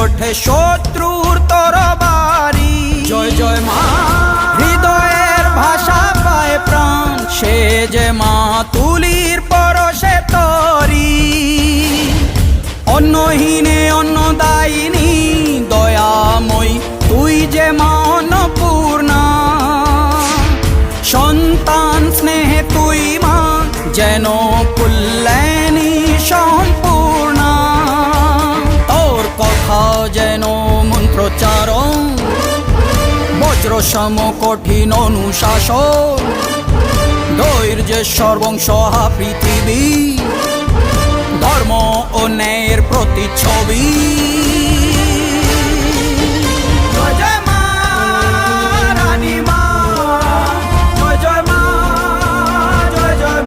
ওঠে শত্রুর তরবারি। জয় জয় মা, হৃদয়ের ভাষা পায় প্রাণ, সে যে মা তুলির পরশে তরি। অন্নহীনে অন্নদায়িনী দয়াময়ী, তুই যে মা অন্নপূর্ণা। সন্তান স্নেহে তুই মা যেন কল্যাণী সম্পূর্ণা। তোর কথা যেন মন্ত্রোচ্চারণ, বজ্র সম কঠিন অনুশাসন। ধৈর্যের সর্বংসহা পৃথিবী, ধর্ম ও ন্যায়ের প্রতিচ্ছবি।